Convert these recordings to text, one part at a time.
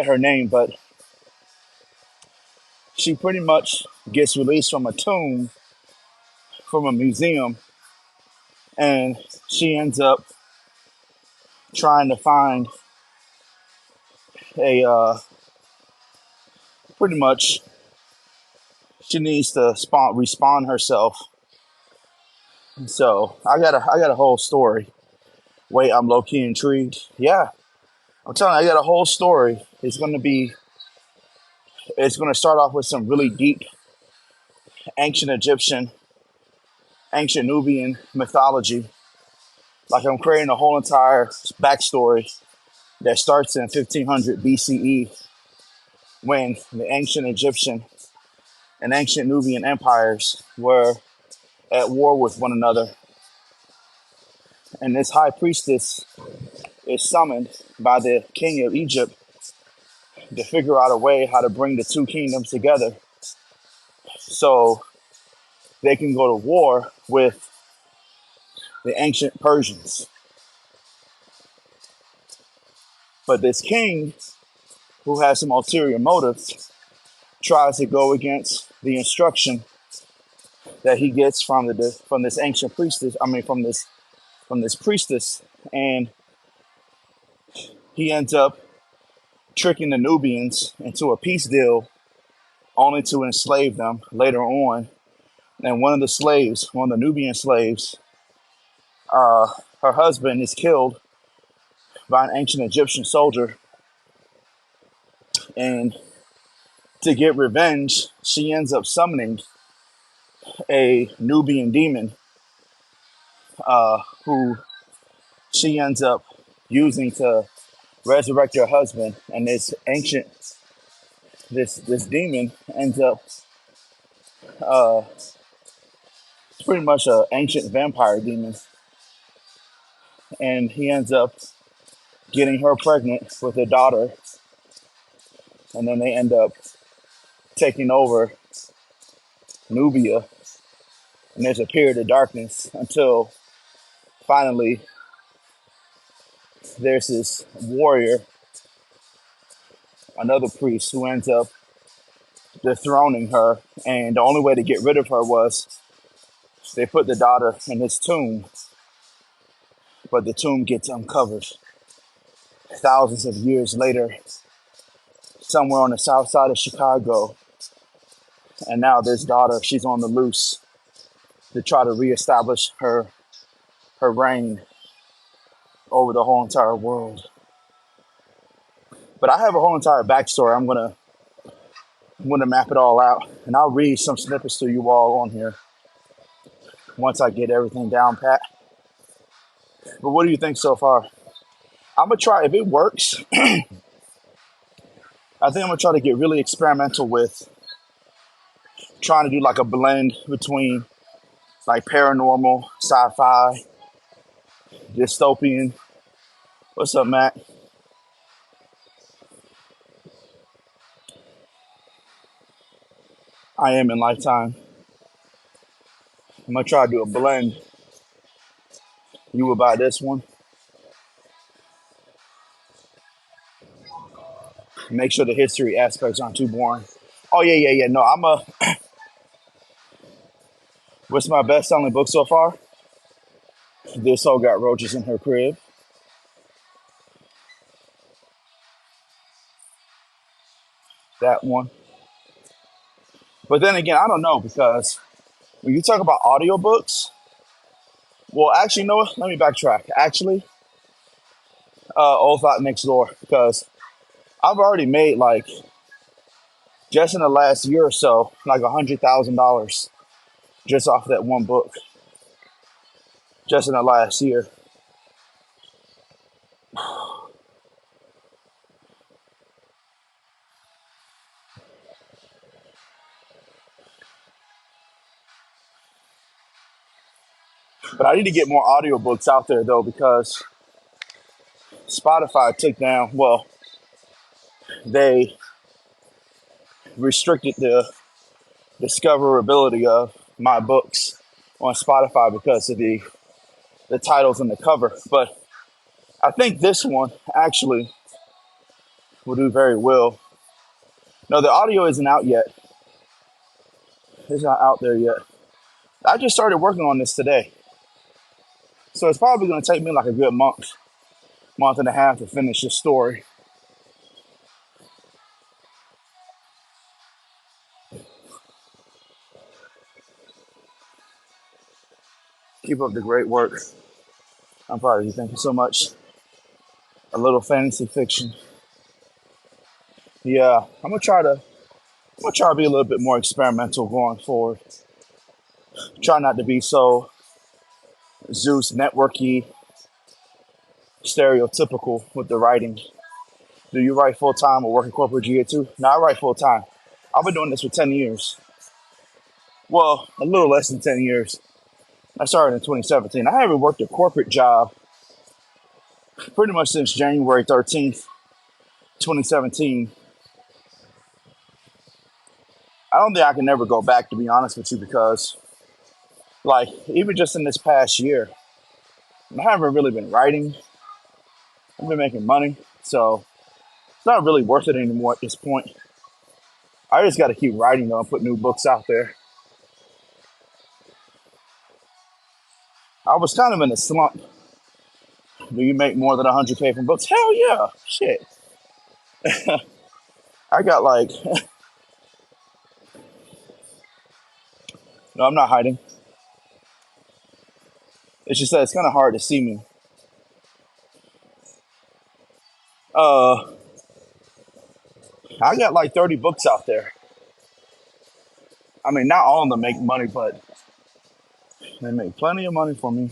forget her name, but she pretty much gets released from a tomb, from a museum, and she ends up trying to find a pretty much she needs to respawn herself. So I got a whole story. Wait, I'm low key intrigued. Yeah, I'm telling you, I got a whole story. It's gonna start off with some really deep ancient Egyptian, ancient Nubian mythology. Like I'm creating a whole entire backstory that starts in 1500 BCE when the ancient Egyptian and ancient Nubian empires were at war with one another. And this high priestess is summoned by the king of Egypt to figure out a way how to bring the two kingdoms together so they can go to war with the ancient Persians. But this king, who has some ulterior motives, tries to go against the instruction that he gets from this ancient priestess. I mean, from this priestess, and he ends up tricking the Nubians into a peace deal, only to enslave them later on. And one of the Nubian slaves, her husband is killed by an ancient Egyptian soldier, and to get revenge, she ends up summoning a Nubian demon, who she ends up using to resurrect her husband. And this demon ends up pretty much an ancient vampire demon, and he ends up getting her pregnant with a daughter, and then they end up taking over Nubia, and there's a period of darkness until finally there's this warrior, another priest, who ends up dethroning her. And the only way to get rid of her was they put the daughter in this tomb, but the tomb gets uncovered thousands of years later, somewhere on the south side of Chicago. And now this daughter, she's on the loose to try to reestablish her reign over the whole entire world. But I have a whole entire backstory. I'm gonna map it all out, and I'll read some snippets to you all on here once I get everything down pat. But what do you think so far? I'm gonna try, if it works. I think I'm gonna try to get really experimental with trying to do like a blend between like paranormal, sci-fi, dystopian. What's up, Matt? I am in Lifetime. I'm gonna try to do a blend. You will buy this one. Make sure the history aspects aren't too boring. Oh yeah. No, what's my best selling book so far? This Hoe Got Roaches in Her Crib. That one. But then again, I don't know, because when you talk about audiobooks, well, actually, you know what? Let me backtrack. Actually, Old Thought Next Door, because I've already made, like, just in the last year or so, like $100,000 just off that one book, just in the last year. But I need to get more audiobooks out there, though, because Spotify took down, well, they restricted the discoverability of my books on Spotify because of the titles and the cover. But I think this one actually will do very well. No, the audio isn't out yet. It's not out there yet. I just started working on this today. So it's probably going to take me like a good month and a half to finish this story. Keep up the great work. I'm proud of you. Thank you so much. A little fantasy fiction. Yeah, I'm gonna try to be a little bit more experimental going forward. Try not to be so Zeus networky, stereotypical with the writing. Do you write full time or work in corporate GA too? No, I write full time. I've been doing this for 10 years. Well, a little less than 10 years. I started in 2017. I haven't worked a corporate job pretty much since January 13th, 2017. I don't think I can never go back, to be honest with you, because like even just in this past year, I haven't really been writing. I've been making money, so it's not really worth it anymore at this point. I just got to keep writing though and put new books out there. I was kind of in a slump. Do you make more than 100K from books? Hell yeah, shit. I got like, no, I'm not hiding. It's just that it's kind of hard to see me. Uh, I got like 30 books out there. I mean, not all of them make money, but they make plenty of money for me.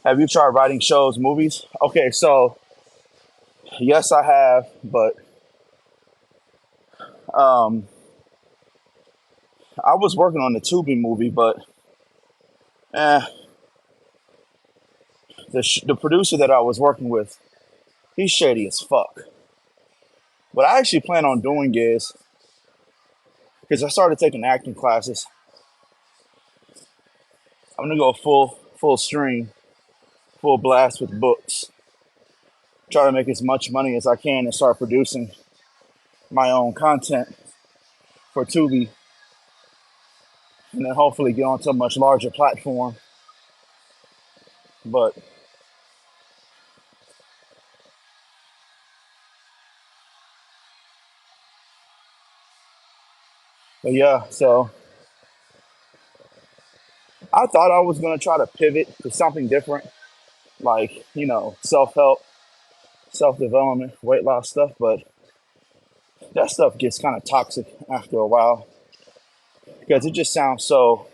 Have you tried writing shows, movies? Okay, so yes, I have, but um, I was working on the Tubi movie, but eh, the producer that I was working with, he's shady as fuck. What I actually plan on doing is, because I started taking acting classes, I'm gonna go full stream, full blast with books. Try to make as much money as I can and start producing my own content for Tubi, and then hopefully get onto a much larger platform. But but yeah, so I thought I was gonna try to pivot to something different, like self help, self development, weight loss stuff, but that stuff gets kind of toxic after a while because it just sounds so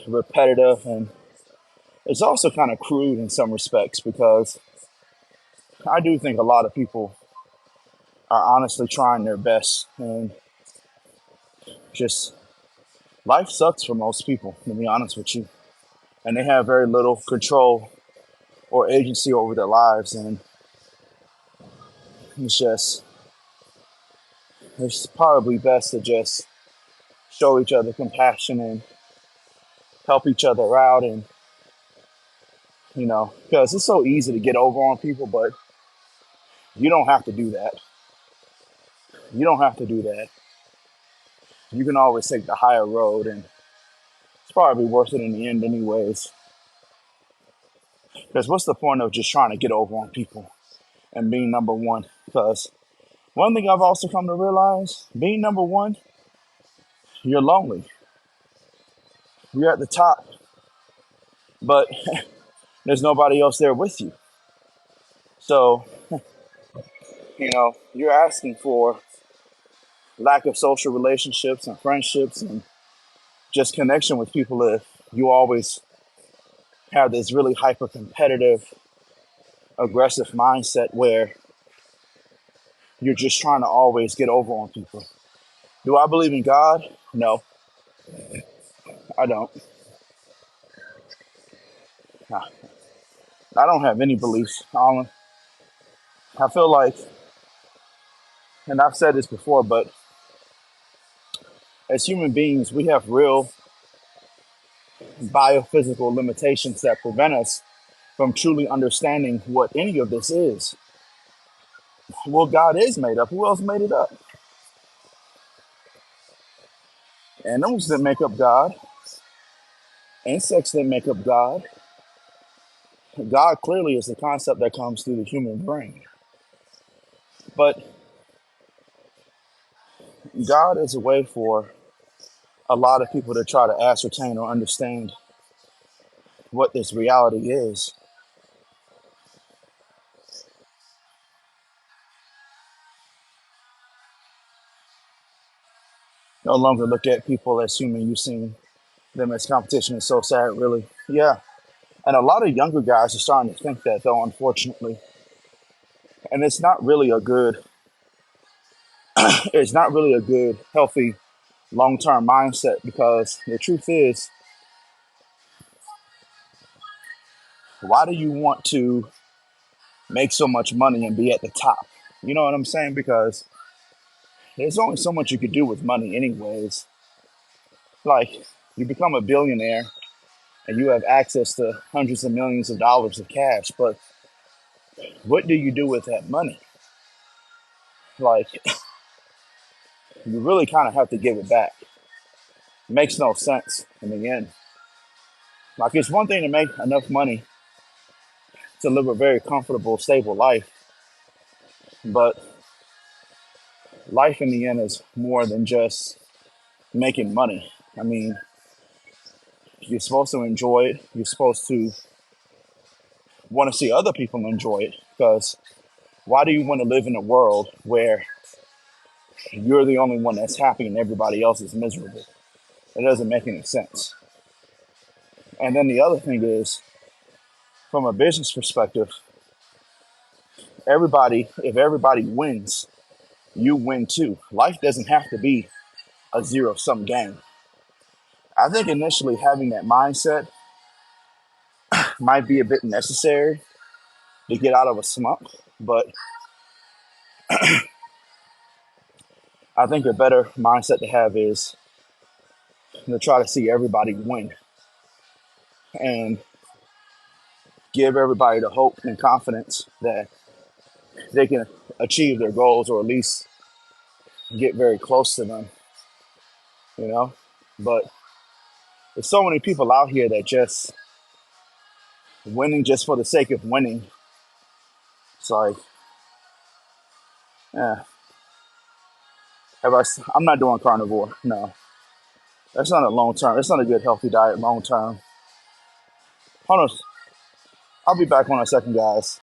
repetitive, and it's also kind of crude in some respects because I do think a lot of people are honestly trying their best, and just life sucks for most people, to be honest with you, and they have very little control or agency over their lives, and it's just it's probably best to just show each other compassion and help each other out, and because it's so easy to get over on people, but you don't have to do that. You don't have to do that. You can always take the higher road, and it's probably worth it in the end, anyways. Because what's the point of just trying to get over on people and being number one? Because one thing I've also come to realize, being number one, you're lonely. You're at the top, but there's nobody else there with you. So, you're asking for lack of social relationships and friendships and just connection with people if you always have this really hyper competitive, aggressive mindset where you're just trying to always get over on people. Do I believe in God? No, I don't. I don't have any beliefs. I feel like, and I've said this before, but as human beings, we have real biophysical limitations that prevent us from truly understanding what any of this is. Well, God is made up. Who else made it up? Animals that make up God, insects that make up God. God clearly is the concept that comes through the human brain. But God is a way for a lot of people to try to ascertain or understand what this reality is. No longer look at people as human. You see them as competition. It's so sad, really. Yeah. And a lot of younger guys are starting to think that, though, unfortunately. And it's not really a good, healthy, long-term mindset, because the truth is, why do you want to make so much money and be at the top? You know what I'm saying? Because there's only so much you could do with money anyways. Like, you become a billionaire and you have access to hundreds of millions of dollars of cash, but what do you do with that money? Like, you really kind of have to give it back. It makes no sense in the end. Like, it's one thing to make enough money to live a very comfortable, stable life, but life in the end is more than just making money. I mean, you're supposed to enjoy it. You're supposed to want to see other people enjoy it, because why do you want to live in a world where you're the only one that's happy and everybody else is miserable? It doesn't make any sense. And then the other thing is, from a business perspective, if everybody wins, you win too. Life doesn't have to be a zero sum game. I think initially having that mindset might be a bit necessary to get out of a slump, but I think a better mindset to have is to try to see everybody win and give everybody the hope and confidence that they can achieve their goals, or at least get very close to them, you know? But there's so many people out here that just winning just for the sake of winning. It's like, yeah, I'm not doing carnivore. No, that's not a long term. It's not a good healthy diet long term. Hold on, I'll be back on a second, guys.